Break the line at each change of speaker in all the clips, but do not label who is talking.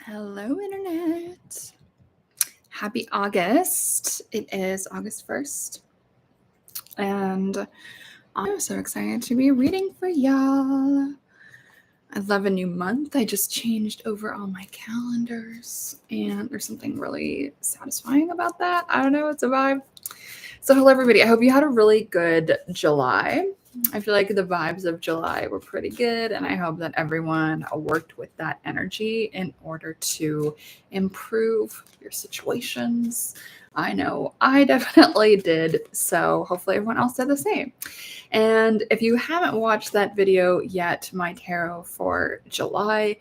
Hello, Internet. Happy August. It is August 1st. And I'm so excited to be reading for y'all. I love a new month. I just changed over all my calendars, and there's something really satisfying about that. I don't know, it's a vibe. So, hello, everybody. I hope you had a really good July. I feel like the vibes of July were pretty good, and I hope that everyone worked with that energy in order to improve your situations. I know I definitely did, so hopefully everyone else did the same. And if you haven't watched that video yet, my tarot for July,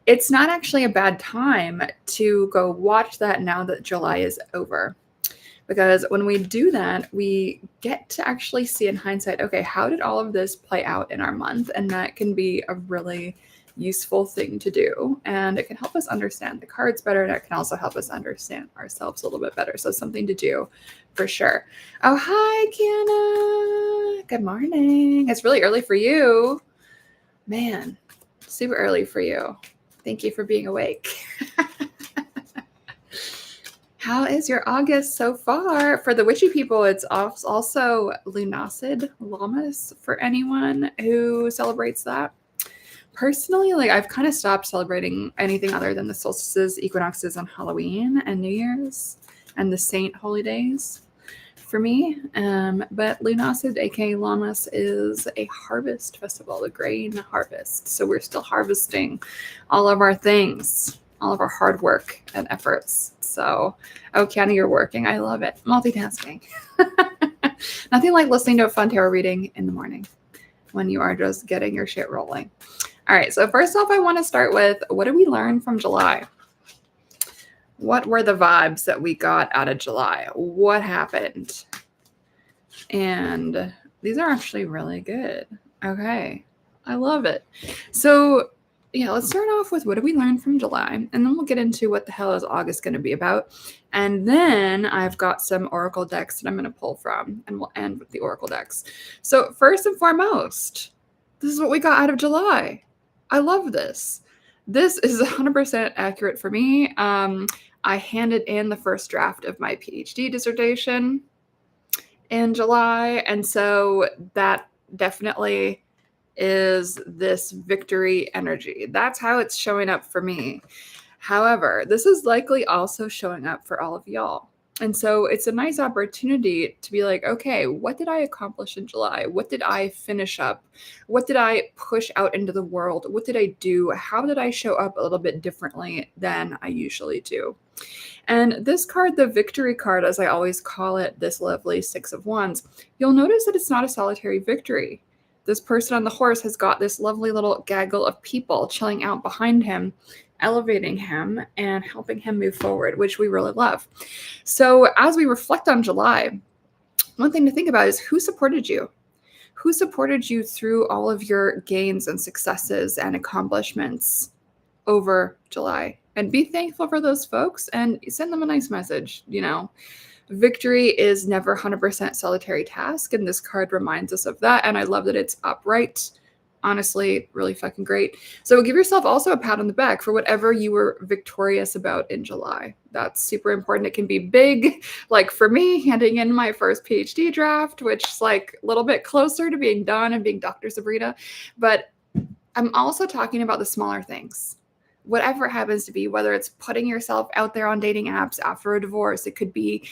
it's not actually a bad time to go watch that now that July is over. Because when we do that, we get to actually see in hindsight, okay, how did all of this play out in our month? And that can be a really useful thing to do. And it can help us understand the cards better. And it can also help us understand ourselves a little bit better. So something to do for sure. Oh, hi, Kiana. Good morning. It's really early for you. Man, super early for you. Thank you for being awake. How is your August so far? For the witchy people, it's also Lunacid Lammas for anyone who celebrates that. Personally, I've kind of stopped celebrating anything other than the solstices, equinoxes, and Halloween and New Year's and the saint holy days for me. But Lunacid, aka Lammas, is a harvest festival, the grain harvest. So we're still harvesting all of our things, all of our hard work and efforts. So, oh, Kiana, you're working. I love it. Multitasking. Nothing like listening to a fun tarot reading in the morning when you are just getting your shit rolling. All right. So first off, I want to start with, what did we learn from July? What were the vibes that we got out of July? What happened? And these are actually really good. Okay. I love it. So yeah, let's start off with what did we learn from July, and then we'll get into what the hell is August going to be about. And then I've got some oracle decks that I'm going to pull from, and we'll end with the oracle decks. So first and foremost, this is what we got out of July. I love this. This is 100% accurate for me. I handed in the first draft of my PhD dissertation in July, and so that definitely is this victory energy. That's how it's showing up for me. However, this is likely also showing up for all of y'all. And so it's a nice opportunity to be like, okay, what did I accomplish in July? What did I finish up? What did I push out into the world? What did I do? How did I show up a little bit differently than I usually do? And this card, the victory card, as I always call it, this lovely Six of Wands, you'll notice that it's not a solitary victory. This person on the horse has got this lovely little gaggle of people chilling out behind him, elevating him and helping him move forward, which we really love. So as we reflect on July, one thing to think about is who supported you? Who supported you through all of your gains and successes and accomplishments over July? And be thankful for those folks and send them a nice message, Victory is never 100% solitary task, and this card reminds us of that, and I love that it's upright. Honestly, really fucking great. So give yourself also a pat on the back for whatever you were victorious about in July. That's super important. It can be big, like for me, handing in my first PhD draft, which is like a little bit closer to being done and being Dr. Sabrina, but I'm also talking about the smaller things. Whatever it happens to be, whether it's putting yourself out there on dating apps after a divorce, it could be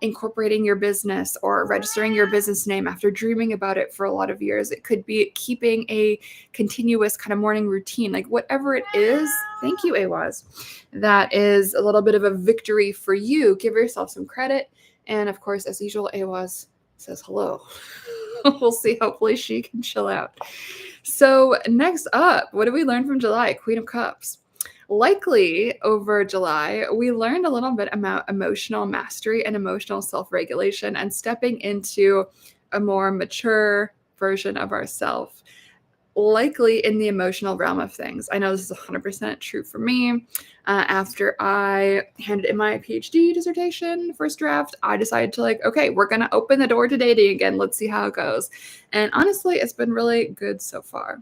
incorporating your business or registering your business name after dreaming about it for a lot of years. It could be keeping a continuous kind of morning routine, like whatever it is. Thank you, Awaz. That is a little bit of a victory for you. Give yourself some credit. And of course, as usual, Awaz says hello. We'll see. Hopefully she can chill out. So next up, what did we learn from July? Queen of Cups. Likely over July, we learned a little bit about emotional mastery and emotional self-regulation and stepping into a more mature version of ourselves, likely in the emotional realm of things. I know this is 100% true for me. After I handed in my PhD dissertation, first draft, I decided to okay, we're going to open the door to dating again. Let's see how it goes. And honestly, it's been really good so far.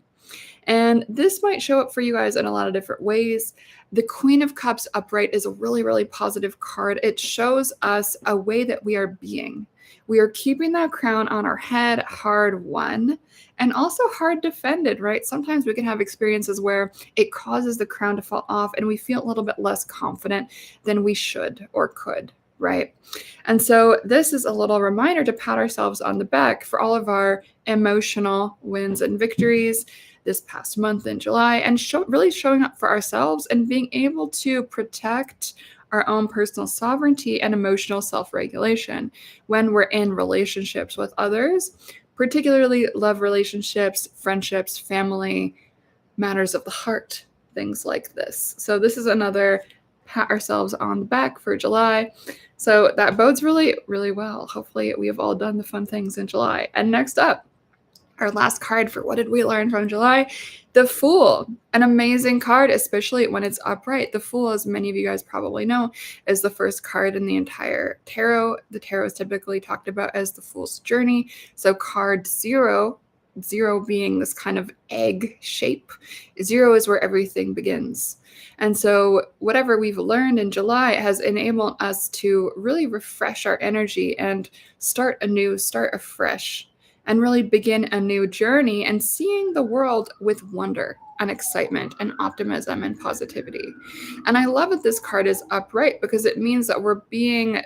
And this might show up for you guys in a lot of different ways. The Queen of Cups upright is a really, really positive card. It shows us a way that we are being. We are keeping that crown on our head, hard won, and also hard defended, right? Sometimes we can have experiences where it causes the crown to fall off and we feel a little bit less confident than we should or could, right? And so this is a little reminder to pat ourselves on the back for all of our emotional wins and victories this past month in July, and really showing up for ourselves and being able to protect our own personal sovereignty and emotional self-regulation when we're in relationships with others, particularly love relationships, friendships, family, matters of the heart, things like this. So this is another pat ourselves on the back for July. So that bodes really, really well. Hopefully we have all done the fun things in July. And next up, our last card for what did we learn from July? The Fool, an amazing card, especially when it's upright. The Fool, as many of you guys probably know, is the first card in the entire tarot. The tarot is typically talked about as the Fool's journey. So card 0 being this kind of egg shape, 0 is where everything begins. And so whatever we've learned in July has enabled us to really refresh our energy and start anew, start afresh, and really begin a new journey and seeing the world with wonder and excitement and optimism and positivity. And I love that this card is upright because it means that we're being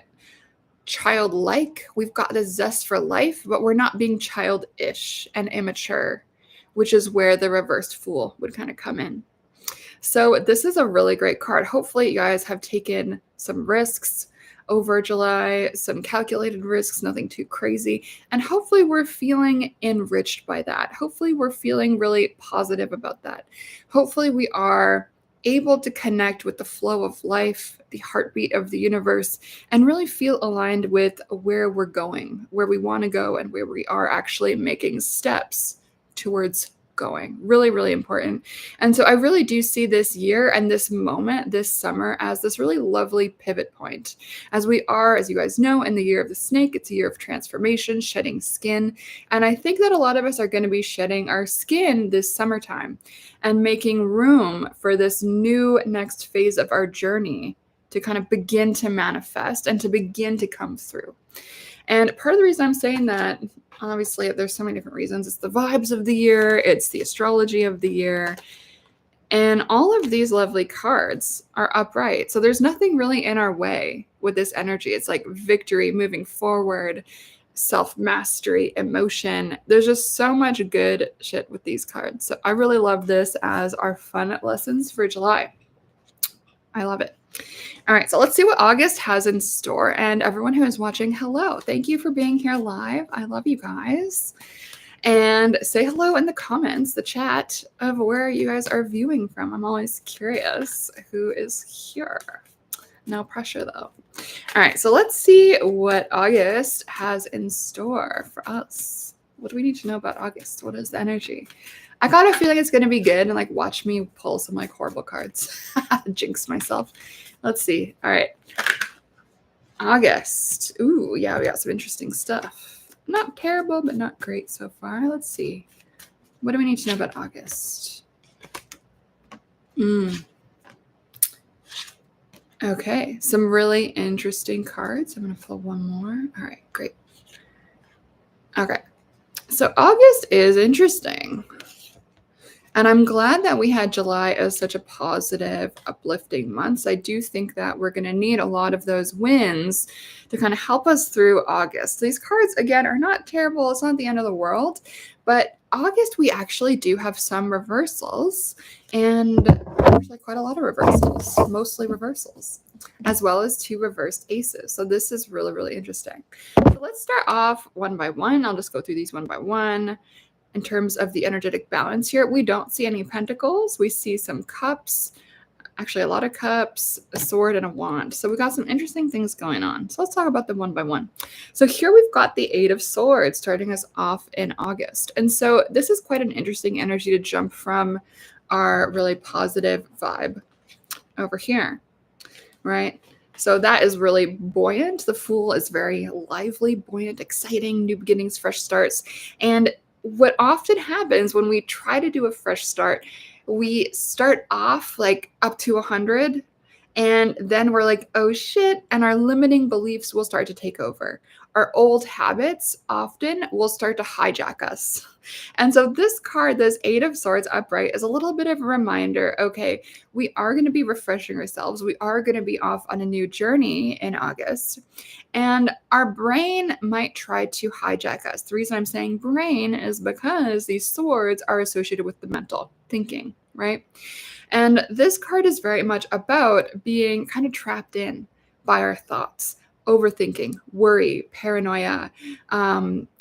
childlike. We've got the zest for life, but we're not being childish and immature, which is where the reversed Fool would kind of come in. So this is a really great card. Hopefully you guys have taken some risks over July, some calculated risks, nothing too crazy. And hopefully we're feeling enriched by that. Hopefully we're feeling really positive about that. Hopefully we are able to connect with the flow of life, the heartbeat of the universe, and really feel aligned with where we're going, where we want to go, and where we are actually making steps towards going. Really, really important. And so I really do see this year and this moment, this summer, as this really lovely pivot point. As we are, as you guys know, in the year of the snake, it's a year of transformation, shedding skin. And I think that a lot of us are going to be shedding our skin this summertime and making room for this new next phase of our journey to kind of begin to manifest and to begin to come through. And part of the reason I'm saying that, obviously, there's so many different reasons. It's the vibes of the year, it's the astrology of the year, and all of these lovely cards are upright. So there's nothing really in our way with this energy. It's like victory, moving forward, self-mastery, emotion. There's just so much good shit with these cards. So I really love this as our fun lessons for July. I love it. All right, so let's see what August has in store. And everyone who is watching, hello. Thank you for being here live. I love you guys. And say hello in the comments, the chat of where you guys are viewing from. I'm always curious who is here. No pressure though. All right, so let's see what August has in store for us. What do we need to know about August? What is the energy? I got a feeling it's going to be good, and like watch me pull some like horrible cards. Jinx myself. Let's see. All right. August. Ooh, yeah, we got some interesting stuff. Not terrible, but not great so far. Let's see. What do we need to know about August? Okay, some really interesting cards. I'm going to pull one more. All right, great. Okay, so August is interesting. And I'm glad that we had July as such a positive, uplifting month. So I do think that we're going to need a lot of those wins to kind of help us through August. These cards, again, are not terrible. It's not the end of the world. But August, we actually do have some reversals. And actually quite a lot of reversals, mostly reversals, as well as 2 reversed aces. So this is really, really interesting. So let's start off one by one. I'll just go through these one by one. In terms of the energetic balance here, we don't see any pentacles. We see some cups, actually a lot of cups, a sword, and a wand. So we got some interesting things going on. So let's talk about them one by one. So here we've got the 8 of Swords starting us off in August. And so this is quite an interesting energy to jump from our really positive vibe over here, right? So that is really buoyant. The Fool is very lively, buoyant, exciting, new beginnings, fresh starts. And what often happens when we try to do a fresh start, we start off like up to 100, and then we're like, oh shit, and our limiting beliefs will start to take over. Our old habits often will start to hijack us. And so this card, this Eight of Swords upright, is a little bit of a reminder, okay, we are going to be refreshing ourselves. We are going to be off on a new journey in August. And our brain might try to hijack us. The reason I'm saying brain is because these swords are associated with the mental thinking, right? And this card is very much about being kind of trapped in by our thoughts, overthinking, worry, paranoia,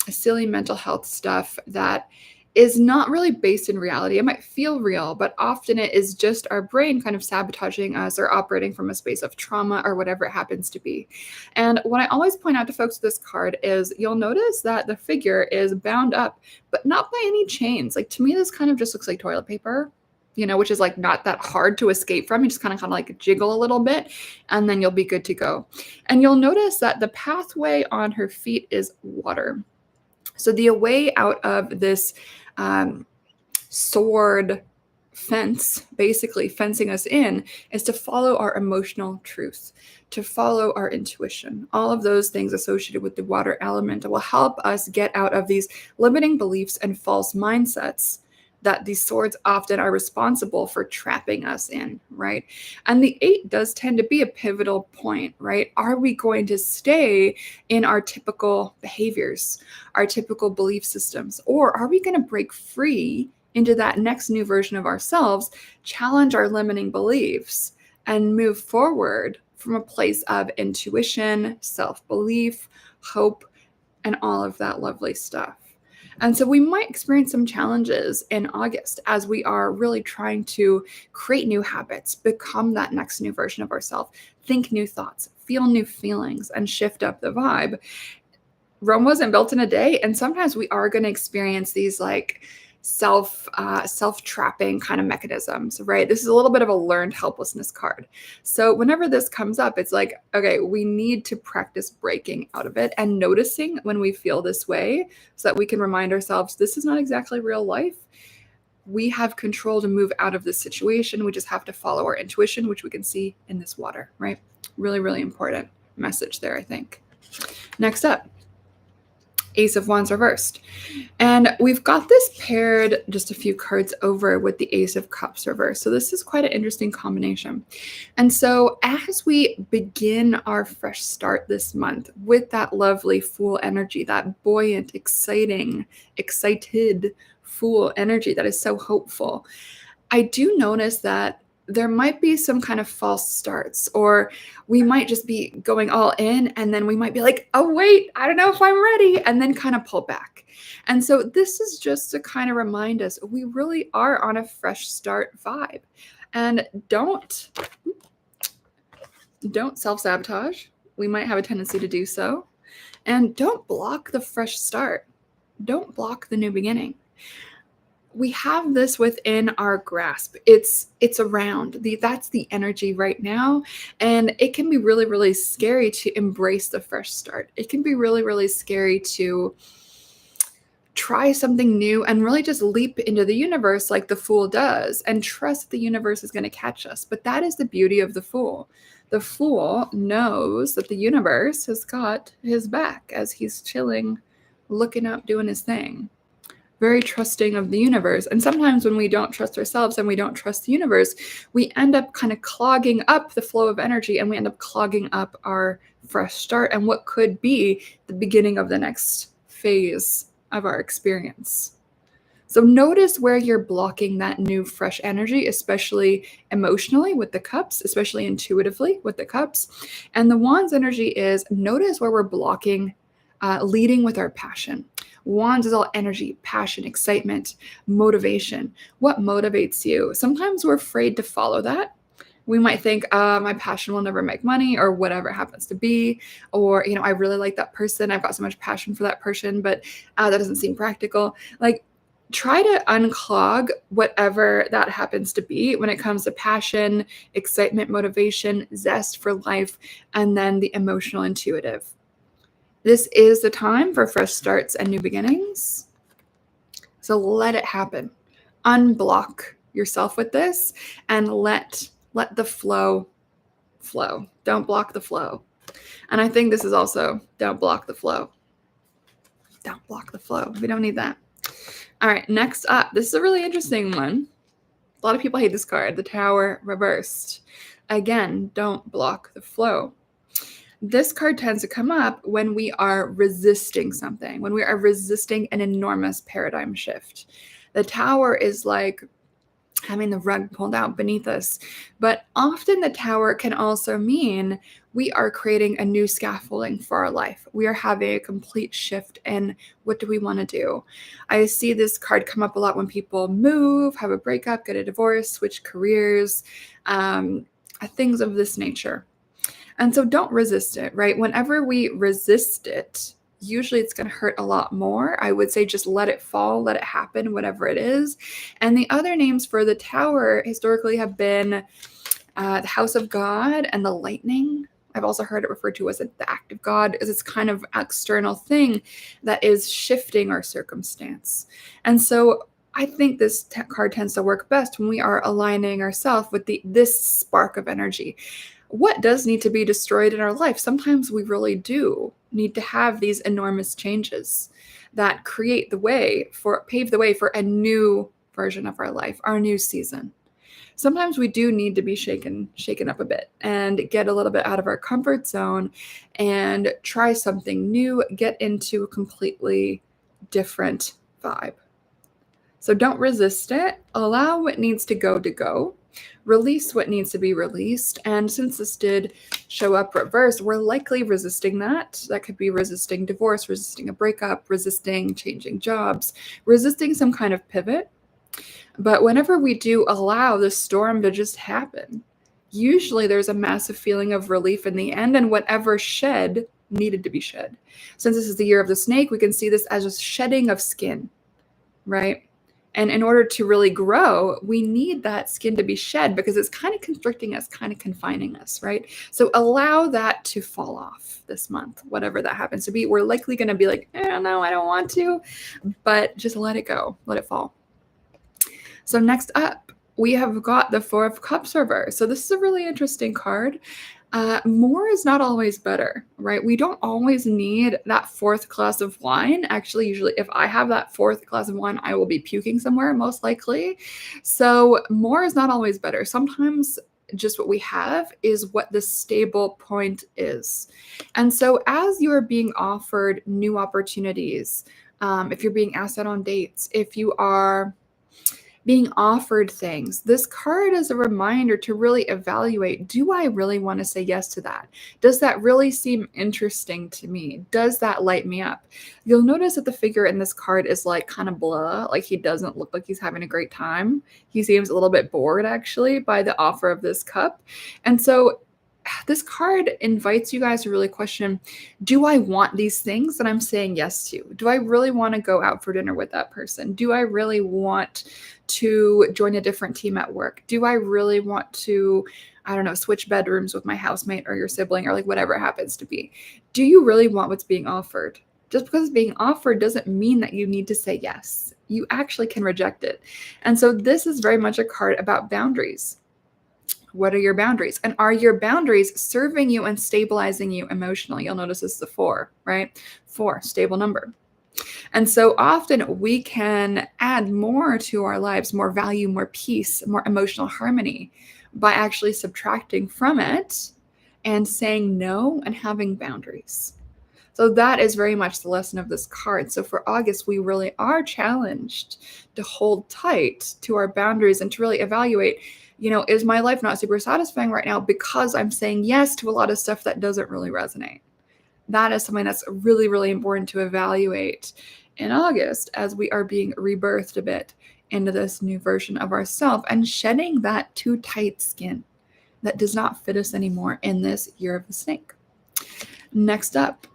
silly mental health stuff that is not really based in reality. It might feel real, but often it is just our brain kind of sabotaging us or operating from a space of trauma or whatever it happens to be. And what I always point out to folks with this card is you'll notice that the figure is bound up, but not by any chains. Like to me, this kind of just looks like toilet paper, which is like not that hard to escape from. You just kind of like jiggle a little bit and then you'll be good to go. And you'll notice that the pathway on her feet is water. So the way out of this sword fence, basically fencing us in, is to follow our emotional truth, to follow our intuition. All of those things associated with the water element will help us get out of these limiting beliefs and false mindsets that these swords often are responsible for trapping us in, right? And the 8 does tend to be a pivotal point, right? Are we going to stay in our typical behaviors, our typical belief systems, or are we going to break free into that next new version of ourselves, challenge our limiting beliefs, and move forward from a place of intuition, self-belief, hope, and all of that lovely stuff? And so we might experience some challenges in August as we are really trying to create new habits, become that next new version of ourselves, think new thoughts, feel new feelings, and shift up the vibe. Rome wasn't built in a day, and sometimes we are going to experience these like self-trapping kind of mechanisms, right? This is a little bit of a learned helplessness card. So whenever this comes up, it's like, okay, we need to practice breaking out of it and noticing when we feel this way so that we can remind ourselves this is not exactly real life. We have control to move out of this situation. We just have to follow our intuition, which we can see in this water, right? Really, really important message there, I think. Next up, Ace of Wands reversed. And we've got this paired just a few cards over with the Ace of Cups reversed. So this is quite an interesting combination. And so as we begin our fresh start this month with that lovely Fool energy, that buoyant, excited Fool energy that is so hopeful, I do notice that there might be some kind of false starts, or we might just be going all in and then we might be like, oh wait, I don't know if I'm ready, and then kind of pull back. And so this is just to kind of remind us we really are on a fresh start vibe. And don't self-sabotage. We might have a tendency to do so. And don't block the fresh start. Don't block the new beginning. We have this within our grasp. It's around. That's the energy right now. And it can be really, really scary to embrace the fresh start. It can be really, really scary to try something new and really just leap into the universe like the Fool does and trust the universe is going to catch us. But that is the beauty of the Fool. The Fool knows that the universe has got his back as he's chilling, looking up, doing his thing. Very trusting of the universe. And sometimes when we don't trust ourselves and we don't trust the universe, we end up kind of clogging up the flow of energy and we end up clogging up our fresh start and what could be the beginning of the next phase of our experience. So notice where you're blocking that new fresh energy, especially emotionally with the cups, especially intuitively with the cups. And the Wands energy is notice where we're blocking leading with our passion. Wands is all energy, passion, excitement, motivation. What motivates you? Sometimes we're afraid to follow that. We might think, my passion will never make money, or whatever it happens to be. Or, I really like that person. I've got so much passion for that person, but that doesn't seem practical. Like, try to unclog whatever that happens to be when it comes to passion, excitement, motivation, zest for life, and then the emotional, intuitive. This is the time for fresh starts and new beginnings. So let it happen. Unblock yourself with this and let the flow flow. Don't block the flow. And I think this is also don't block the flow. Don't block the flow. We don't need that. All right, next up. This is a really interesting one. A lot of people hate this card, the Tower reversed. Again, don't block the flow. This card tends to come up when we are resisting something, when we are resisting an enormous paradigm shift. The Tower is like having the rug pulled out beneath us. But often the Tower can also mean we are creating a new scaffolding for our life. We are having a complete shift in what do we want to do. I see this card come up a lot when people move, have a breakup, get a divorce, switch careers, things of this nature. And so don't resist it, right? Whenever we resist it, usually it's going to hurt a lot more. I would say just let it fall, let it happen, whatever it is. And the other names for the Tower historically have been the House of God and the Lightning. I've also heard it referred to as the act of God, as it's kind of external thing that is shifting our circumstance. And so I think this card tends to work best when we are aligning ourselves with this spark of energy. What does need to be destroyed in our life? Sometimes we really do need to have these enormous changes that pave the way for a new version of our life, our new season. Sometimes we do need to be shaken up a bit and get a little bit out of our comfort zone and try something new, get into a completely different vibe. So don't resist it. Allow what needs to go. Release what needs to be released. And since this did show up reversed, we're likely resisting that. That could be resisting divorce, resisting a breakup, resisting changing jobs, resisting some kind of pivot. But whenever we do allow the storm to just happen, usually there's a massive feeling of relief in the end, and whatever shed needed to be shed. Since this is the year of the snake, we can see this as a shedding of skin, right? And in order to really grow, we need that skin to be shed because it's kind of constricting us, kind of confining us, right? So allow that to fall off this month, whatever that happens to be. We're likely going to be like, no, I don't want to, but just let it go, let it fall. So next up, we have got the Four of Cups reverse. So this is a really interesting card. More is not always better, right? We don't always need that fourth glass of wine. Actually, usually if I have that fourth glass of wine, I will be puking somewhere, most likely. So more is not always better. Sometimes just what we have is what the stable point is. And so as you are being offered new opportunities, if you're being asked out on dates, if you are being offered things, this card is a reminder to really evaluate, do I really want to say yes to that? Does that really seem interesting to me? Does that light me up? You'll notice that the figure in this card is like kind of blah, like he doesn't look like he's having a great time. He seems a little bit bored actually by the offer of this cup. And so this card invites you guys to really question, do I want these things that I'm saying yes to? Do I really want to go out for dinner with that person? Do I really want to join a different team at work? Do I really want to, I don't know, switch bedrooms with my housemate or your sibling or like whatever it happens to be? Do you really want what's being offered? Just because it's being offered doesn't mean that you need to say yes. You actually can reject it. And so this is very much a card about boundaries. What are your boundaries? And are your boundaries serving you and stabilizing you emotionally? You'll notice this is a 4, right? 4, stable number. And so often we can add more to our lives, more value, more peace, more emotional harmony by actually subtracting from it and saying no and having boundaries. So that is very much the lesson of this card. So for August, we really are challenged to hold tight to our boundaries and to really evaluate, is my life not super satisfying right now because I'm saying yes to a lot of stuff that doesn't really resonate? That is something that's really, really important to evaluate in August as we are being rebirthed a bit into this new version of ourselves and shedding that too tight skin that does not fit us anymore in this year of the snake. Next up,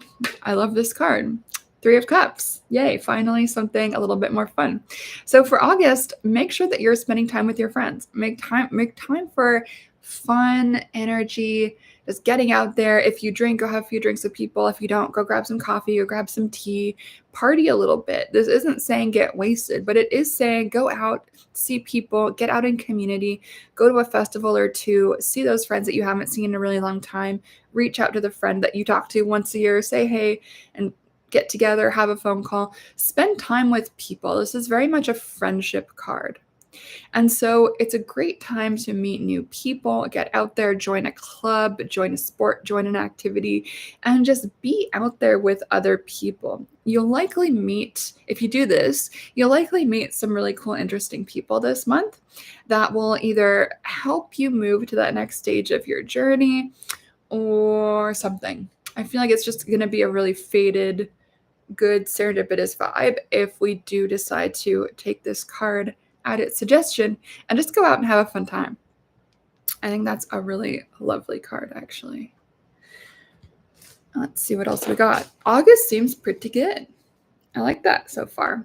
I love this card. 3 of Cups. Yay, finally something a little bit more fun. So for August, make sure that you're spending time with your friends. Make time for fun energy, just getting out there. If you drink, go have a few drinks with people. If you don't, go grab some coffee or grab some tea, party a little bit. This isn't saying get wasted, but it is saying go out, see people, get out in community, go to a festival or two, see those friends that you haven't seen in a really long time, reach out to the friend that you talk to once a year, say hey, and get together, have a phone call, spend time with people. This is very much a friendship card. And so it's a great time to meet new people, get out there, join a club, join a sport, join an activity, and just be out there with other people. You'll likely meet, if you do this, you'll likely meet some really cool, interesting people this month that will either help you move to that next stage of your journey or something. I feel like it's just going to be a really faded, good serendipitous vibe if we do decide to take this card at its suggestion and just go out and have a fun time. I think that's a really lovely card, actually. Let's see what else we got. August seems pretty good. I like that so far.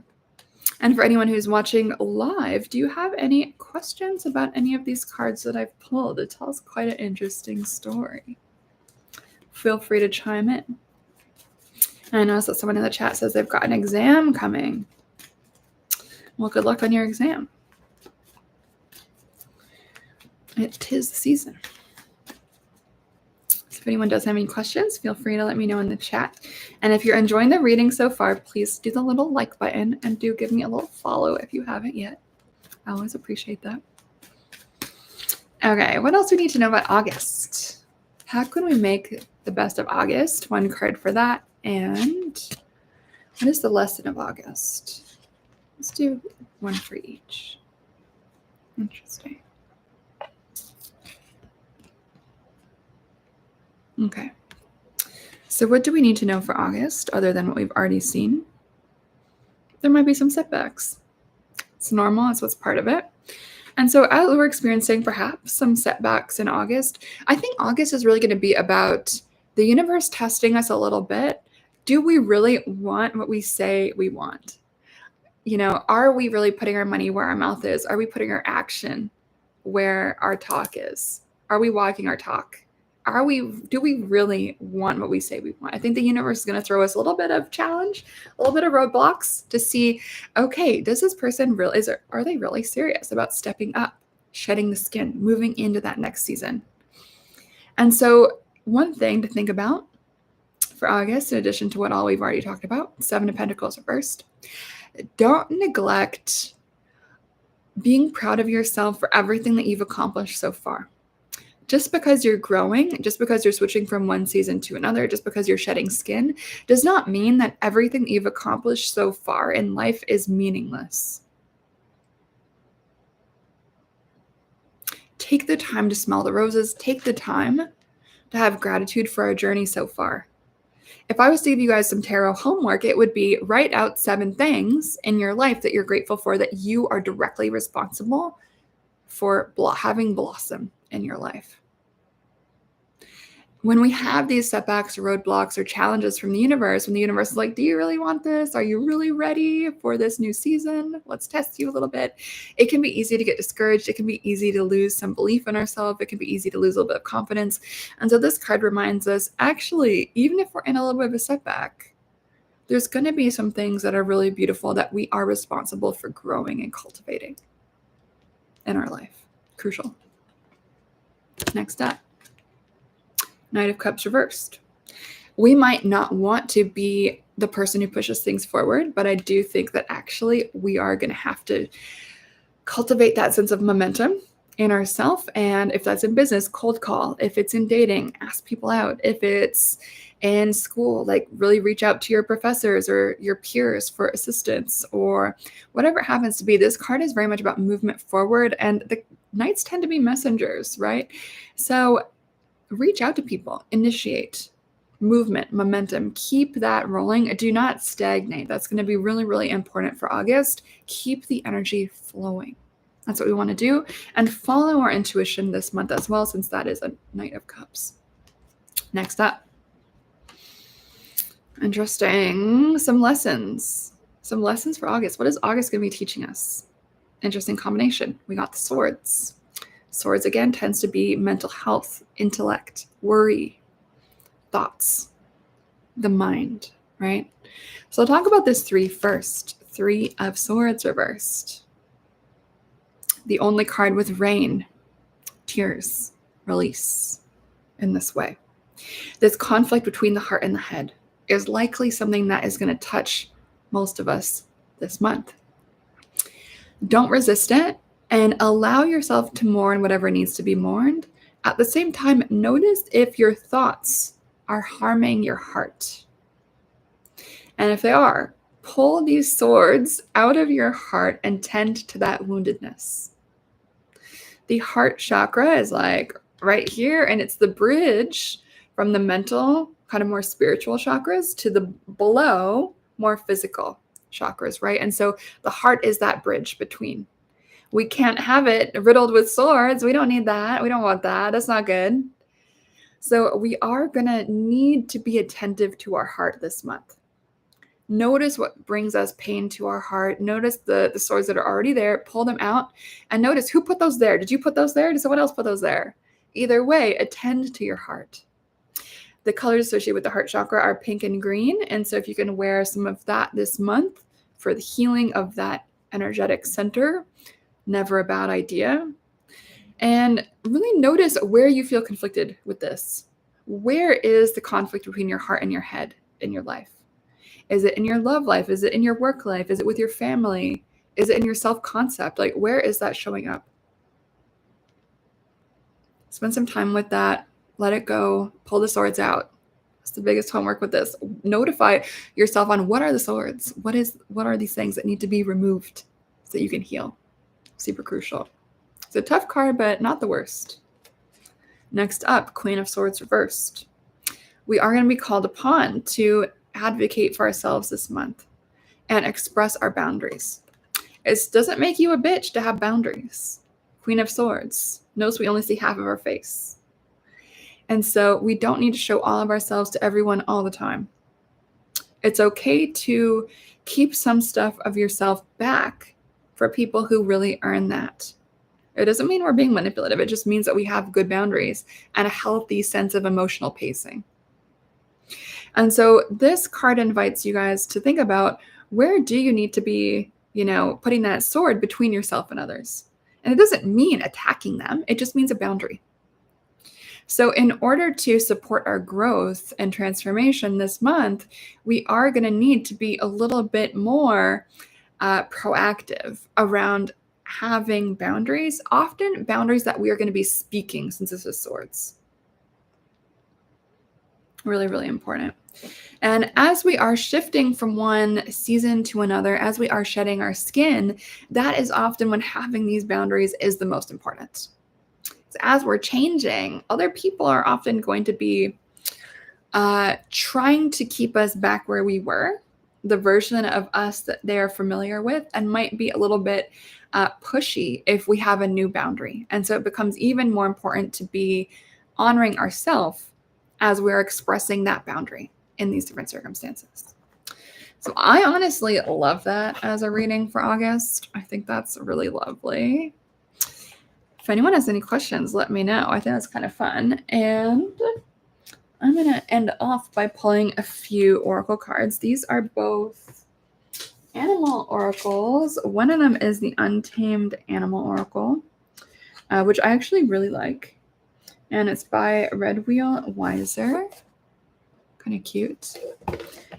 And for anyone who's watching live, do you have any questions about any of these cards that I've pulled? It tells quite an interesting story. Feel free to chime in. And I noticed that someone in the chat says they've got an exam coming. Well, good luck on your exam. It is the season. So if anyone does have any questions, feel free to let me know in the chat. And if you're enjoying the reading so far, please do the little like button and do give me a little follow if you haven't yet. I always appreciate that. Okay, what else do we need to know about August? How can we make the best of August? One card for that. And what is the lesson of August? Let's do one for each. Interesting. Okay. So what do we need to know for August other than what we've already seen? There might be some setbacks. It's normal. It's what's part of it. And so as we're experiencing perhaps some setbacks in August, I think August is really going to be about the universe testing us a little bit. Do we really want what we say we want? You know, are we really putting our money where our mouth is? Are we putting our action where our talk is? Are we walking our talk? Do we really want what we say we want? I think the universe is going to throw us a little bit of challenge, a little bit of roadblocks to see, okay, does this person really, are they really serious about stepping up, shedding the skin, moving into that next season? And so one thing to think about for August, in addition to what all we've already talked about, Seven of Pentacles reversed, don't neglect being proud of yourself for everything that you've accomplished so far. Just because you're growing, just because you're switching from one season to another, just because you're shedding skin, does not mean that everything that you've accomplished so far in life is meaningless. Take the time to smell the roses. Take the time to have gratitude for our journey so far. If I was to give you guys some tarot homework, it would be write out 7 things in your life that you're grateful for that you are directly responsible for having blossom in your life. When we have these setbacks or roadblocks or challenges from the universe, when the universe is like, do you really want this? Are you really ready for this new season? Let's test you a little bit. It can be easy to get discouraged. It can be easy to lose some belief in ourselves. It can be easy to lose a little bit of confidence. And so this card reminds us, actually, even if we're in a little bit of a setback, there's going to be some things that are really beautiful that we are responsible for growing and cultivating in our life. Crucial. Next up, Knight of Cups reversed. We might not want to be the person who pushes things forward, but I do think that actually we are going to have to cultivate that sense of momentum in ourselves. And if that's in business, cold call. If it's in dating, ask people out. If it's in school, like really reach out to your professors or your peers for assistance or whatever it happens to be. This card is very much about movement forward, and the Knights tend to be messengers, right? So reach out to people, initiate movement, momentum, keep that rolling. Do not stagnate. That's going to be really, really important for August. Keep the energy flowing. That's what we want to do. And follow our intuition this month as well, since that is a Knight of Cups. Next up. Interesting. Some lessons for August. What is August going to be teaching us? Interesting combination. We got the swords. Swords, again, tends to be mental health, intellect, worry, thoughts, the mind, right? So I'll talk about this 3 first. 3 of Swords reversed. The only card with rain, tears, release in this way. This conflict between the heart and the head is likely something that is going to touch most of us this month. Don't resist it and allow yourself to mourn whatever needs to be mourned. At the same time, notice if your thoughts are harming your heart. And if they are, pull these swords out of your heart and tend to that woundedness. The heart chakra is like right here, and it's the bridge from the mental, kind of more spiritual chakras to the below, more physical chakras, right? And so the heart is that bridge between. We can't have it riddled with swords. We don't need that. We don't want that. That's not good. So we are going to need to be attentive to our heart this month. Notice what brings us pain to our heart. Notice the swords that are already there. Pull them out and notice who put those there. Did you put those there? Did someone else put those there? Either way, attend to your heart. The colors associated with the heart chakra are pink and green. And so if you can wear some of that this month for the healing of that energetic center, never a bad idea. And really notice where you feel conflicted with this. Where is the conflict between your heart and your head in your life? Is it in your love life? Is it in your work life? Is it with your family? Is it in your self-concept? Like, where is that showing up? Spend some time with that. Let it go. Pull the swords out. That's the biggest homework with this. Notify yourself on what are the swords? What are these things that need to be removed so that you can heal? Super crucial. It's a tough card, but not the worst. Next up, Queen of Swords reversed. We are going to be called upon to advocate for ourselves this month and express our boundaries. It doesn't make you a bitch to have boundaries. Queen of Swords knows we only see half of our face. And so we don't need to show all of ourselves to everyone all the time. It's okay to keep some stuff of yourself back for people who really earn that. It doesn't mean we're being manipulative. It just means that we have good boundaries and a healthy sense of emotional pacing. And so this card invites you guys to think about, where do you need to be, putting that sword between yourself and others? And it doesn't mean attacking them. It just means a boundary. So in order to support our growth and transformation this month, we are going to need to be a little bit more proactive around having boundaries, often boundaries that we are going to be speaking, since this is swords. Really, really important. And as we are shifting from one season to another, as we are shedding our skin, that is often when having these boundaries is the most important. So as we're changing, other people are often going to be trying to keep us back where we were, the version of us that they're familiar with, and might be a little bit pushy if we have a new boundary. And so it becomes even more important to be honoring ourselves as we're expressing that boundary in these different circumstances. So I honestly love that as a reading for August. I think that's really lovely. If anyone has any questions, let me know. I think that's kind of fun. And I'm going to end off by pulling a few oracle cards. These are both animal oracles. One of them is the Untamed Animal Oracle, which I actually really like. And it's by Red Wheel Wiser. Kind of cute.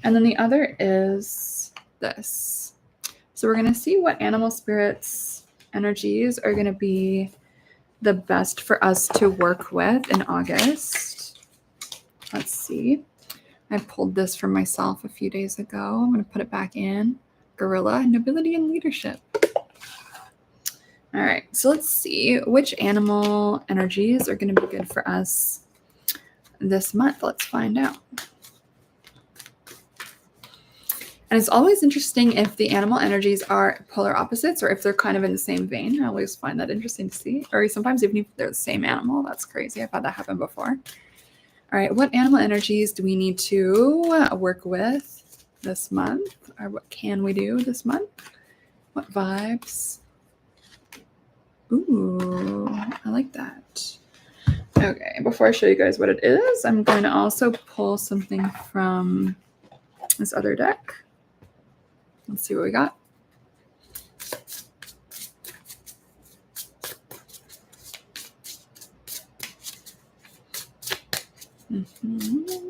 And then the other is this. So we're going to see what animal spirits energies are going to be the best for us to work with in August. Let's see. I pulled this for myself a few days ago. I'm going to put it back in. Gorilla, Nobility, and Leadership. All right, so let's see which animal energies are going to be good for us this month. Let's find out. And it's always interesting if the animal energies are polar opposites or if they're kind of in the same vein. I always find that interesting to see. Or sometimes even if they're the same animal. That's crazy. I've had that happen before. All right, what animal energies do we need to work with this month? Or what can we do this month? What vibes? Ooh, I like that. Okay, before I show you guys what it is, I'm going to also pull something from this other deck. Let's see what we got. Mm-hmm.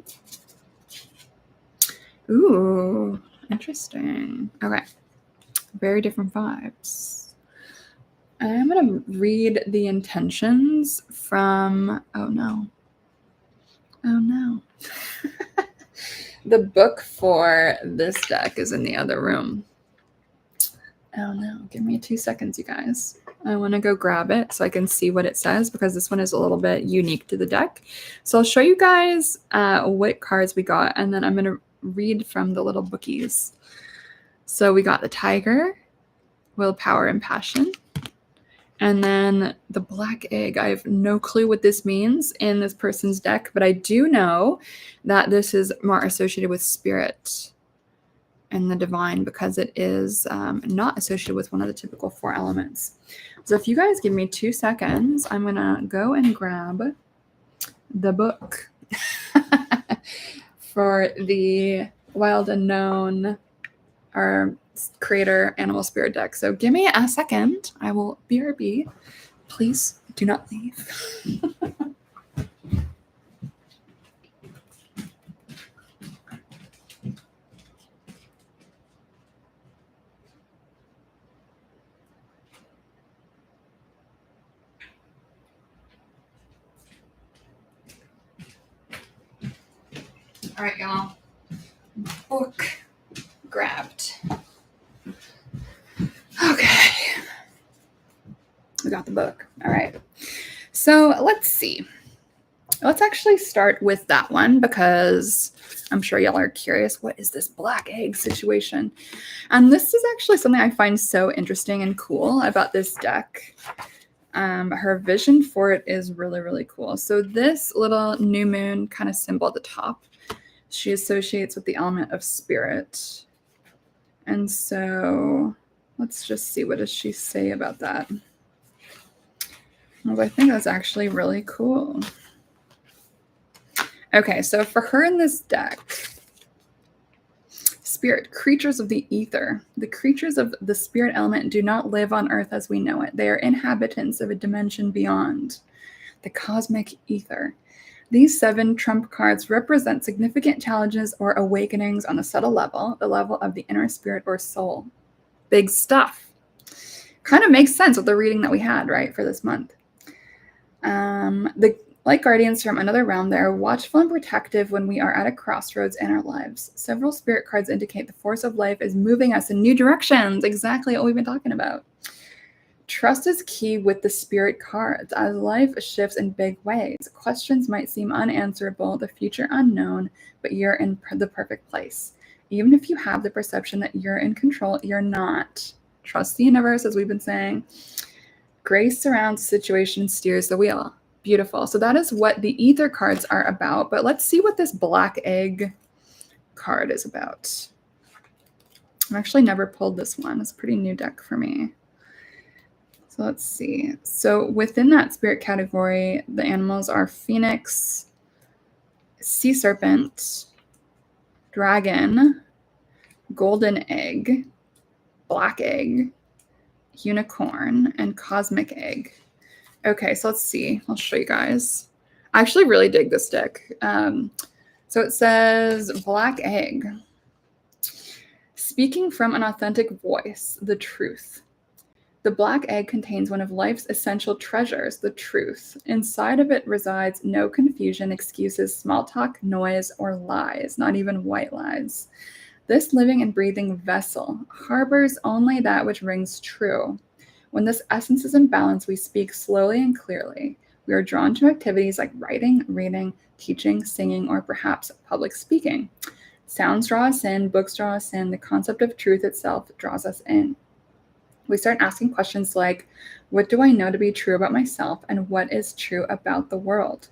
Ooh, interesting. Okay, very different vibes. I'm going to read the intentions from, oh no. The book for this deck is in the other room. Oh no, give me 2 seconds, you guys. I want to go grab it so I can see what it says because this one is a little bit unique to the deck. So I'll show you guys what cards we got, and then I'm going to read from the little bookies. So we got the Tiger, Willpower and Passion, and then the Black Egg. I have no clue what this means in this person's deck, but I do know that this is more associated with Spirit and the divine because it is not associated with one of the typical 4 elements. So if you guys give me 2 seconds, I'm going to go and grab the book for the Wild Unknown or Creator Animal Spirit deck. So give me a second. I will BRB. Please do not leave. All right, y'all. Book grabbed. Okay. We got the book. All right. So let's see. Let's actually start with that one because I'm sure y'all are curious. What is this Black Egg situation? And this is actually something I find so interesting and cool about this deck. Her vision for it is really, really cool. So this little new moon kind of symbol at the top, she associates with the element of spirit. And so let's just see, what does she say about that? Well, I think that's actually really cool. Okay, so for her in this deck, spirit, creatures of the ether. The creatures of the spirit element do not live on Earth as we know it. They are inhabitants of a dimension beyond, the cosmic ether. These 7 trump cards represent significant challenges or awakenings on a subtle level, the level of the inner spirit or soul. Big stuff. Kind of makes sense with the reading that we had, right, for this month. Like guardians from another realm, they are watchful and protective when we are at a crossroads in our lives. Several spirit cards indicate the force of life is moving us in new directions. Exactly what we've been talking about. Trust is key with the spirit cards. As life shifts in big ways, questions might seem unanswerable, the future unknown, but you're in the perfect place. Even if you have the perception that you're in control, you're not. Trust the universe, as we've been saying. Grace surrounds the situation, steers the wheel. Beautiful. So that is what the ether cards are about. But let's see what this Black Egg card is about. I've actually never pulled this one. It's a pretty new deck for me. So let's see. So within that spirit category, the animals are phoenix, sea serpent, dragon, golden egg, black egg, unicorn, and cosmic egg. Okay, so let's see. I'll show you guys. I actually really dig this deck. So it says Black Egg. Speaking from an authentic voice, the truth. The black egg contains one of life's essential treasures, the truth. Inside of it resides no confusion, excuses, small talk, noise, or lies, not even white lies. This living and breathing vessel harbors only that which rings true. When this essence is in balance, we speak slowly and clearly. We are drawn to activities like writing, reading, teaching, singing, or perhaps public speaking. Sounds draw us in, books draw us in, the concept of truth itself draws us in. We start asking questions like, what do I know to be true about myself, and what is true about the world?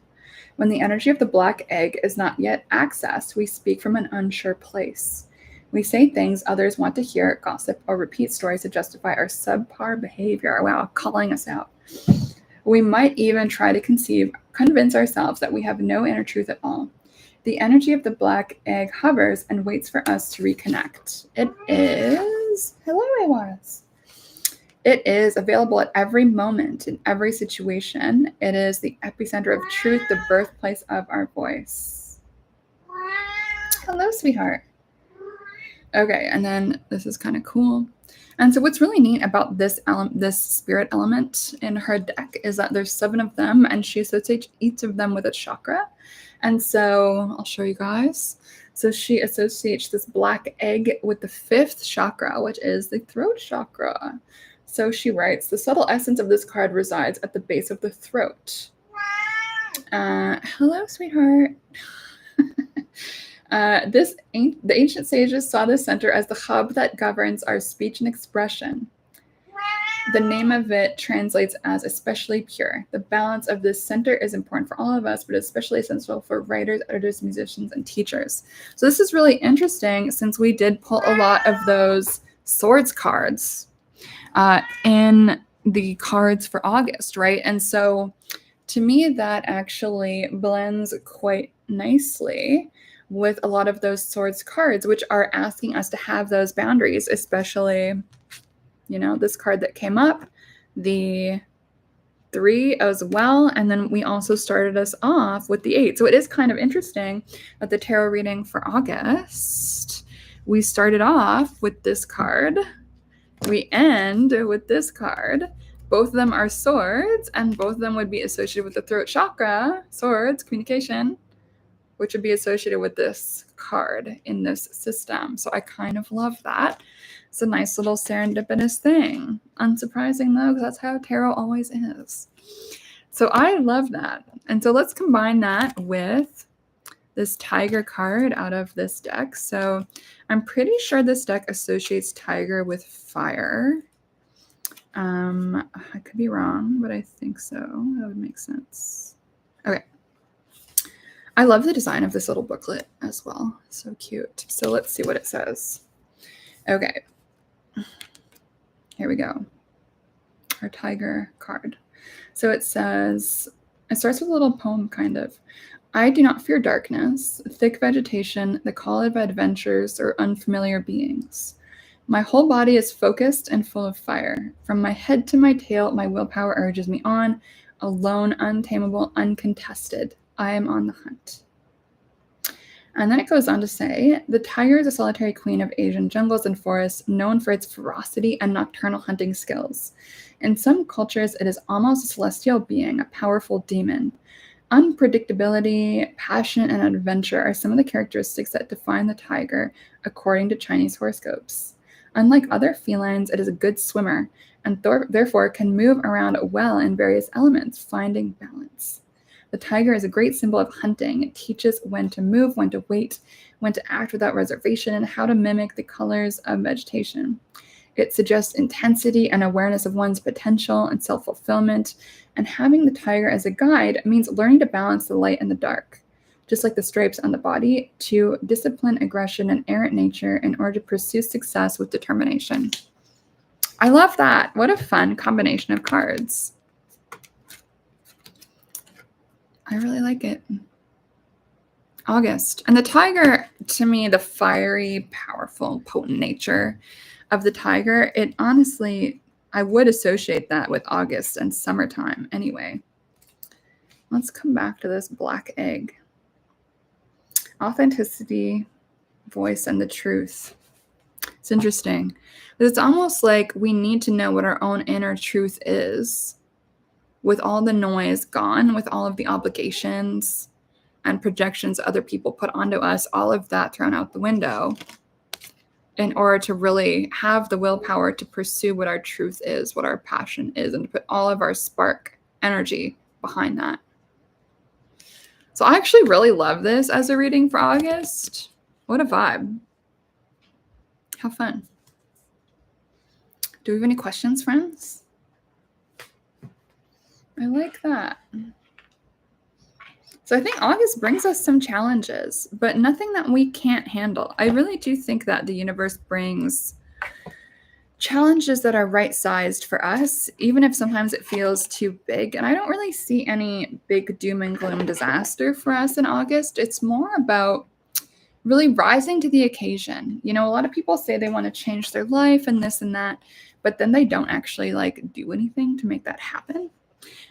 When the energy of the black egg is not yet accessed, we speak from an unsure place. We say things others want to hear, gossip, or repeat stories to justify our subpar behavior. Wow, calling us out. We might even try to convince ourselves that we have no inner truth at all. The energy of the black egg hovers and waits for us to reconnect. It is, hello, Awas. It is available at every moment, in every situation. It is the epicenter of truth, the birthplace of our voice. Hello, sweetheart. Okay, and then this is kind of cool. And so what's really neat about this spirit element in her deck is that there's 7 of them, and she associates each of them with a chakra. And so I'll show you guys. So she associates this black egg with the 5th chakra, which is the throat chakra. So she writes, the subtle essence of this card resides at the base of the throat. Hello, sweetheart. The ancient sages saw this center as the hub that governs our speech and expression. The name of it translates as especially pure. The balance of this center is important for all of us, but especially essential for writers, editors, musicians, and teachers. So this is really interesting since we did pull a lot of those swords cards in the cards for August, right? And so to me, that actually blends quite nicely with a lot of those swords cards, which are asking us to have those boundaries, especially, you know, this card that came up, the 3 as well. And then we also started us off with the 8. So it is kind of interesting that the tarot reading for August, we started off with this card. We end with this card. Both of them are swords, and both of them would be associated with the throat chakra, swords, communication, which would be associated with this card in this system. So I kind of love that. It's a nice little serendipitous thing. Unsurprising though, because that's how tarot always is. So I love that. And so let's combine that with this tiger card out of this deck. So I'm pretty sure this deck associates tiger with fire. I could be wrong, but I think so. That would make sense. Okay. I love the design of this little booklet as well. So cute. So let's see what it says. Okay. Here we go. Our tiger card. So it says, it starts with a little poem kind of. I do not fear darkness, thick vegetation, the call of adventures, or unfamiliar beings. My whole body is focused and full of fire. From my head to my tail, my willpower urges me on, alone, untamable, uncontested. I am on the hunt. And then it goes on to say, the tiger is a solitary queen of Asian jungles and forests, known for its ferocity and nocturnal hunting skills. In some cultures, it is almost a celestial being, a powerful demon. Unpredictability, passion, and adventure are some of the characteristics that define the tiger, according to Chinese horoscopes. Unlike other felines, it is a good swimmer, and therefore can move around well in various elements, finding balance. The tiger is a great symbol of hunting. It teaches when to move, when to wait, when to act without reservation, and how to mimic the colors of vegetation. It suggests intensity and awareness of one's potential and self-fulfillment, and having the tiger as a guide means learning to balance the light and the dark, just like the stripes on the body, to discipline aggression and errant nature in order to pursue success with determination. I love that. What a fun combination of cards. I really like it. August. And the tiger, to me, the fiery, powerful, potent nature of the tiger, it honestly, I would associate that with August and summertime anyway. Let's come back to this black egg. Authenticity, voice, and the truth. It's interesting. But it's almost like we need to know what our own inner truth is, with all the noise gone, with all of the obligations and projections other people put onto us, all of that thrown out the window, in order to really have the willpower to pursue what our truth is, what our passion is, and to put all of our spark energy behind that. So I actually really love this as a reading for August. What a vibe. How fun. Do we have any questions, friends? I like that. So I think August brings us some challenges, but nothing that we can't handle. I really do think that the universe brings challenges that are right-sized for us, even if sometimes it feels too big. And I don't really see any big doom and gloom disaster for us in August. It's more about really rising to the occasion. You know, a lot of people say they want to change their life and this and that, but then they don't actually like do anything to make that happen.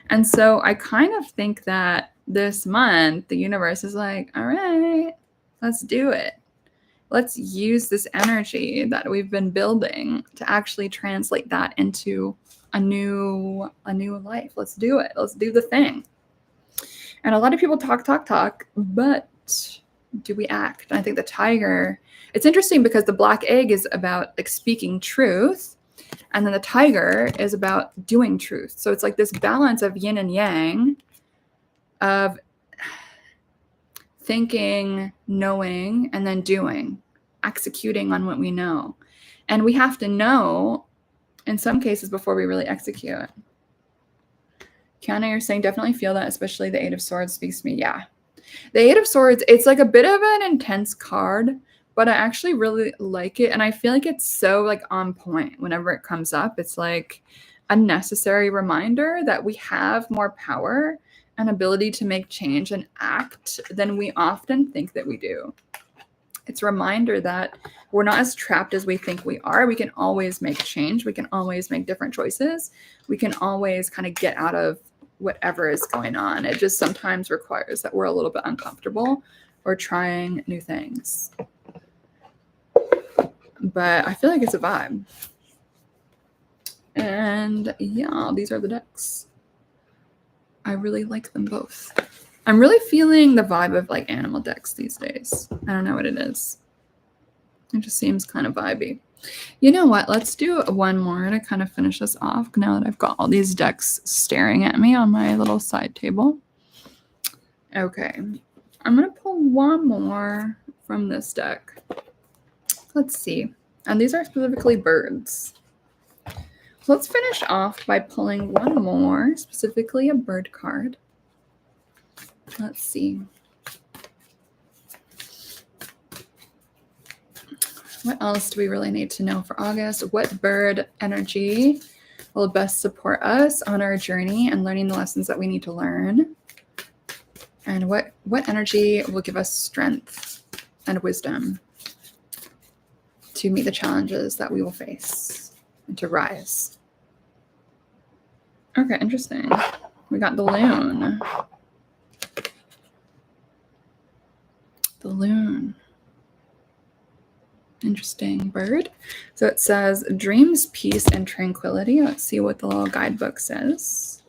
And so I kind of think that this month the universe is like, all right, let's do it. Let's use this energy that we've been building to actually translate that into a new life. Let's do it. Let's do the thing. And a lot of people talk, but do we act? And I think the tiger, it's interesting because the black egg is about like speaking truth, and then the tiger is about doing truth. So it's like this balance of yin and yang, of thinking, knowing, and then doing, executing on what we know. And we have to know in some cases before we really execute. Kiana, you're saying definitely feel that, especially the Eight of Swords speaks to me. Yeah. The Eight of Swords, it's like a bit of an intense card, but I actually really like it. And I feel like it's so like on point whenever it comes up. It's like a necessary reminder that we have more power and ability to make change and act than we often think that we do. It's a reminder that we're not as trapped as we think we are. We can always make change. We can always make different choices. We can always kind of get out of whatever is going on. It just sometimes requires that we're a little bit uncomfortable or trying new things. But I feel like it's a vibe. And yeah, these are the decks. I really like them both. I'm really feeling the vibe of like animal decks these days. I don't know what it is. It just seems kind of vibey. You know what? Let's do one more to kind of finish this off now that I've got all these decks staring at me on my little side table. Okay. I'm going to pull one more from this deck. Let's see. And these are specifically birds. So let's finish off by pulling one more, specifically a bird card. Let's see. What else do we really need to know for August? What bird energy will best support us on our journey and learning the lessons that we need to learn? And what energy will give us strength and wisdom to meet the challenges that we will face and to rise? Okay, interesting. We got the loon. The loon. Interesting bird. So it says dreams, peace, and tranquility. Let's see what the little guidebook says.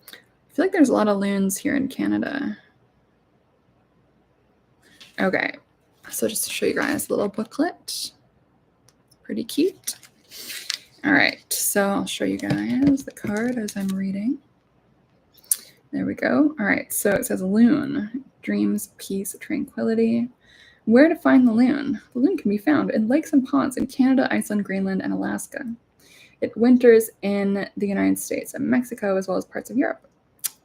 I feel like there's a lot of loons here in Canada. Okay, so just to show you guys the little booklet. Pretty cute. All right, so I'll show you guys the card as I'm reading. There we go. All right, so it says loon, dreams, peace, tranquility. Where to find the loon? The loon can be found in lakes and ponds in Canada, Iceland, Greenland, and Alaska. It winters in the United States and Mexico, as well as parts of Europe.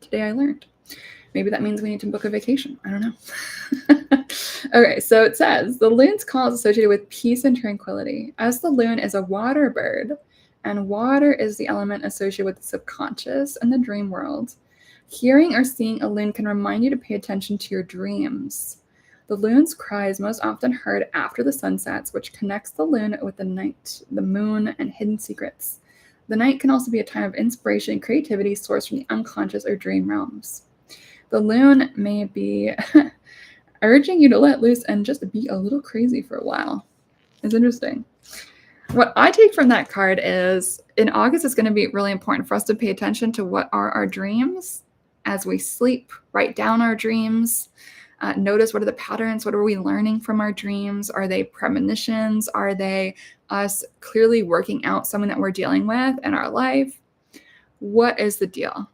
Today I learned. Maybe that means we need to book a vacation. I don't know. Okay, so it says the loon's call is associated with peace and tranquility, as the loon is a water bird, and water is the element associated with the subconscious and the dream world. Hearing or seeing a loon can remind you to pay attention to your dreams. The loon's cry is most often heard after the sun sets, which connects the loon with the night, the moon, and hidden secrets. The night can also be a time of inspiration and creativity sourced from the unconscious or dream realms. The loon may be urging you to let loose and just be a little crazy for a while. It's interesting. What I take from that card is in August, it's going to be really important for us to pay attention to what are our dreams as we sleep, write down our dreams, notice what are the patterns, what are we learning from our dreams? Are they premonitions? Are they us clearly working out something that we're dealing with in our life? What is the deal?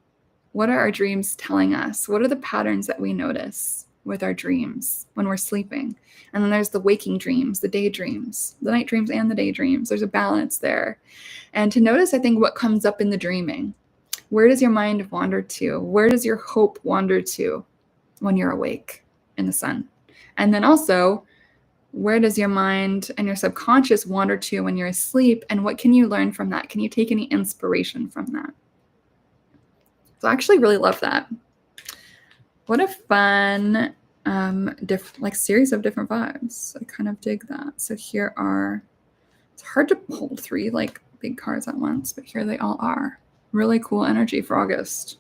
What are our dreams telling us? What are the patterns that we notice with our dreams when we're sleeping? And then there's the waking dreams, the daydreams, the night dreams and the daydreams. There's a balance there. And to notice, I think, what comes up in the dreaming. Where does your mind wander to? Where does your hope wander to when you're awake in the sun? And then also, Where does your mind and your subconscious wander to when you're asleep? And what can you learn from that? Can you take any inspiration from that? So I actually really love that. What a fun series of different vibes. I kind of dig that. So here are, it's hard to hold 3 like big cards at once, but here they all are. Really cool energy for August.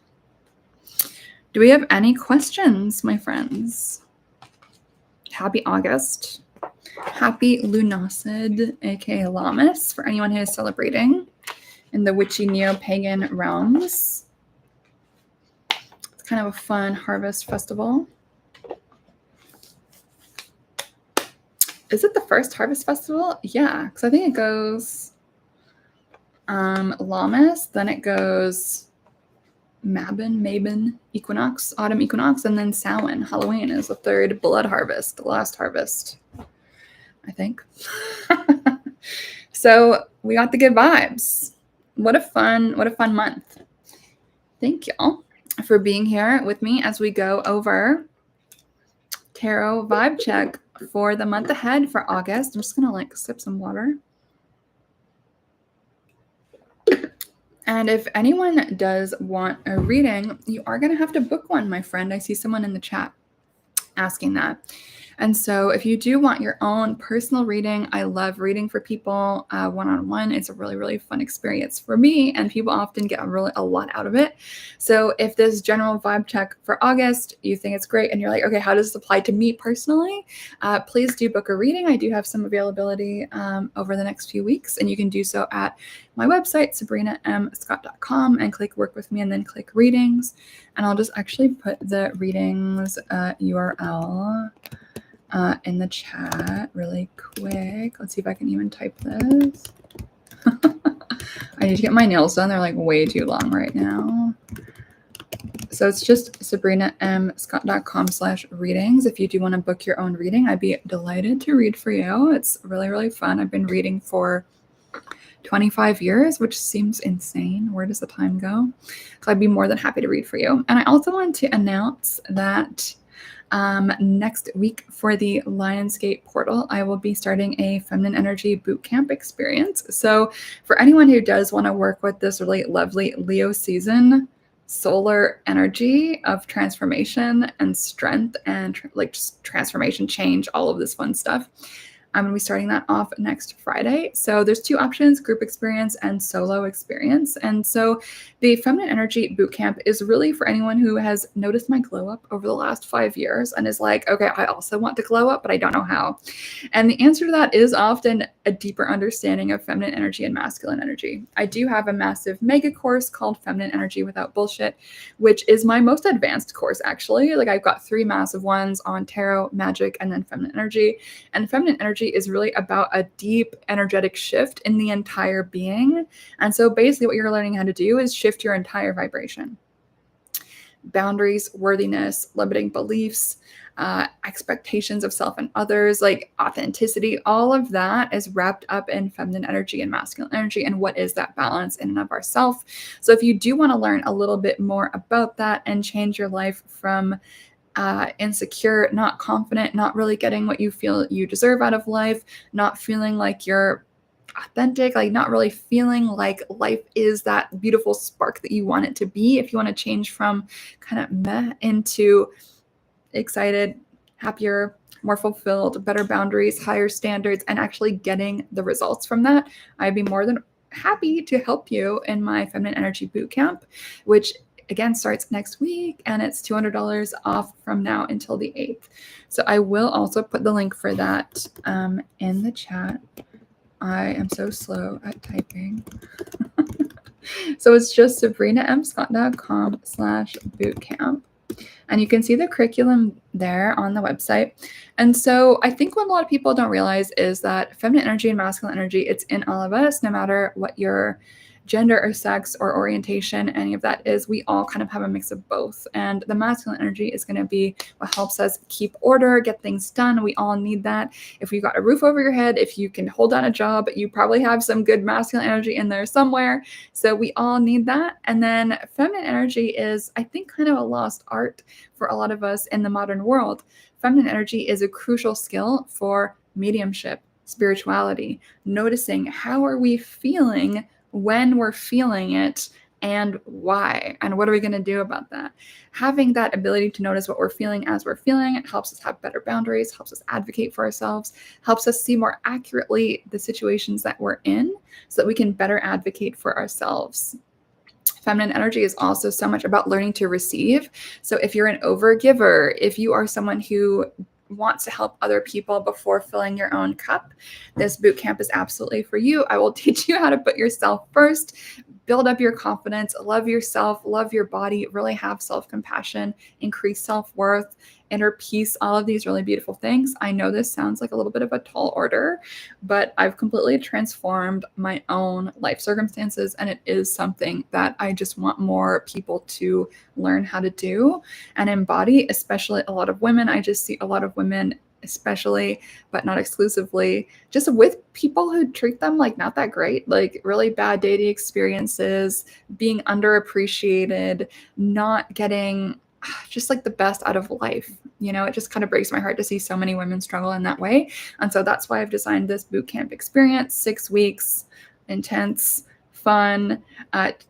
Do we have any questions, my friends? Happy August. Happy Lunacid, aka Lammas, for anyone who is celebrating in the witchy neo-pagan realms. It's kind of a fun harvest festival. Is it the first harvest festival? Yeah, because I think it goes Lammas, then it goes Mabon, Equinox, Autumn Equinox, and then Samhain. Halloween is the third blood harvest, the last harvest, I think. So we got the good vibes. What a fun month. Thank y'all for being here with me as we go over tarot vibe check for the month ahead for August. I'm just gonna like sip some water. And if anyone does want a reading, you are going to have to book one, my friend. I see someone in the chat asking that. And so if you do want your own personal reading, I love reading for people one-on-one. It's a really, really fun experience for me, and people often get a lot out of it. So if this general vibe check for August, you think it's great, and you're like, okay, how does this apply to me personally? Please do book a reading. I do have some availability over the next few weeks, and you can do so at my website, sabrinamscott.com, and click work with me and then click readings. And I'll just actually put the readings URL in the chat really quick. Let's see if I can even type this. I need to get my nails done. They're like way too long right now. So it's just sabrinamscott.com/readings. If you do want to book your own reading, I'd be delighted to read for you. It's really, really fun. I've been reading for 25 years, which seems insane. Where does the time go? So I'd be more than happy to read for you. And I also want to announce that next week for the Lionsgate portal, I will be starting a feminine energy bootcamp experience. So for anyone who does want to work with this really lovely Leo season, solar energy of transformation and strength and just transformation, change, all of this fun stuff, I'm going to be starting that off next Friday. So there's 2 options, group experience and solo experience. And so the Feminine Energy Bootcamp is really for anyone who has noticed my glow up over the last 5 years and is like, okay, I also want to glow up, but I don't know how. And the answer to that is often a deeper understanding of feminine energy and masculine energy. I do have a massive mega course called Feminine Energy Without Bullshit, which is my most advanced course, actually. Like I've got 3 massive ones on tarot, magic, and then feminine energy. And feminine energy is really about a deep energetic shift in the entire being. And so basically what you're learning how to do is shift your entire vibration. Boundaries, worthiness, limiting beliefs, expectations of self and others, like authenticity, all of that is wrapped up in feminine energy and masculine energy, and what is that balance in and of ourself. So if you do want to learn a little bit more about that and change your life from insecure, not confident, not really getting what you feel you deserve out of life, not feeling like you're authentic, like not really feeling like life is that beautiful spark that you want it to be. If you want to change from kind of meh into excited, happier, more fulfilled, better boundaries, higher standards, and actually getting the results from that, I'd be more than happy to help you in my Feminine Energy Bootcamp, which again starts next week, and it's $200 off from now until the 8th. So I will also put the link for that in the chat. I am so slow at typing. So it's just sabrinamscott.com/bootcamp. And you can see the curriculum there on the website. And so I think what a lot of people don't realize is that feminine energy and masculine energy, it's in all of us, no matter what your gender or sex or orientation, any of that is. We all kind of have a mix of both. And the masculine energy is going to be what helps us keep order, get things done. We all need that. If you've got a roof over your head, if you can hold down a job, you probably have some good masculine energy in there somewhere. So we all need that. And then feminine energy is, I think, kind of a lost art for a lot of us in the modern world. Feminine energy is a crucial skill for mediumship, spirituality, noticing how are we feeling when we're feeling it and why, and what are we going to do about that. Having that ability to notice what we're feeling as we're feeling, it helps us have better boundaries, helps us advocate for ourselves, helps us see more accurately the situations that we're in so that we can better advocate for ourselves. Feminine energy is also so much about learning to receive. So if you're an overgiver, if you are someone who wants to help other people before filling your own cup, this boot camp is absolutely for you. I will teach you how to put yourself first, build up your confidence, love yourself, love your body, really have self-compassion, increase self-worth, inner peace, all of these really beautiful things. I know this sounds like a little bit of a tall order, but I've completely transformed my own life circumstances, and it is something that I just want more people to learn how to do and embody, especially a lot of women. I just see a lot of women, especially, but not exclusively, just with people who treat them like not that great, like really bad dating experiences, being underappreciated, not getting just like the best out of life. You know, it just kind of breaks my heart to see so many women struggle in that way. And so that's why I've designed this boot camp experience, 6 weeks, intense, fun,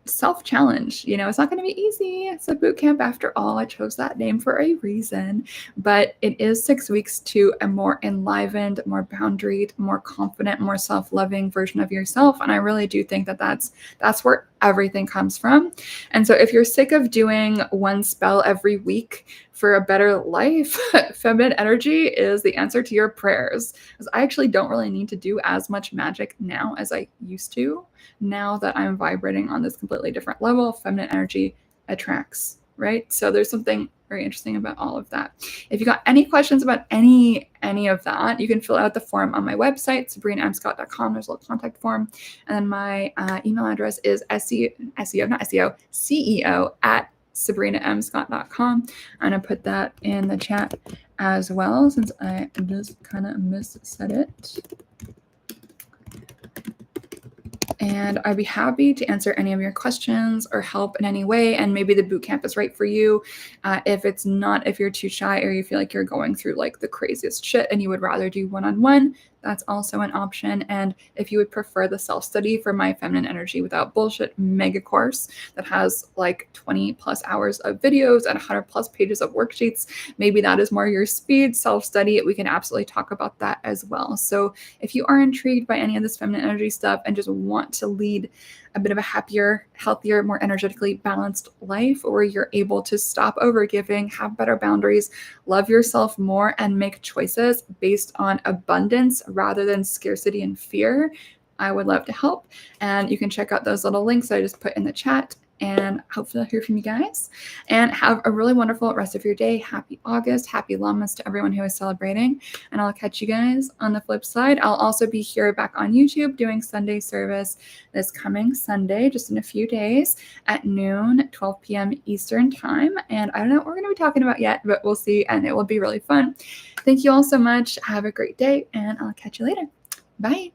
self-challenge. You know, it's not going to be easy. It's a boot camp after all. I chose that name for a reason, but it is 6 weeks to a more enlivened, more boundaried, more confident, more self-loving version of yourself. And I really do think that that's where everything comes from. And so if you're sick of doing one spell every week for a better life, feminine energy is the answer to your prayers. Because I actually don't really need to do as much magic now as I used to. Now that I'm vibrating on this completely different level, feminine energy attracts, right? So there's something very interesting about all of that. If you got any questions about any of that, you can fill out the form on my website, sabrinamscott.com. There's a little contact form. And then my email address is CEO at sabrinamscott.com. I'm going to put that in the chat as well, since I just kind of missaid it. And I'd be happy to answer any of your questions or help in any way. And maybe the bootcamp is right for you. If it's not, if you're too shy or you feel like you're going through like the craziest shit and you would rather do one-on-one, that's also an option. And if you would prefer the self-study for my Feminine Energy Without Bullshit mega course that has like 20 plus hours of videos and 100 plus pages of worksheets, maybe that is more your speed, self-study, we can absolutely talk about that as well. So if you are intrigued by any of this feminine energy stuff and just want to lead a bit of a happier, healthier, more energetically balanced life where you're able to stop overgiving, have better boundaries, love yourself more, and make choices based on abundance rather than scarcity and fear, I would love to help. And you can check out those little links I just put in the chat. And hopefully I'll hear from you guys. And have a really wonderful rest of your day. Happy August. Happy Lammas to everyone who is celebrating. And I'll catch you guys on the flip side. I'll also be here back on YouTube doing Sunday service this coming Sunday, just in a few days at noon, 12 p.m. Eastern time. And I don't know what we're going to be talking about yet, but we'll see. And it will be really fun. Thank you all so much. Have a great day. And I'll catch you later. Bye.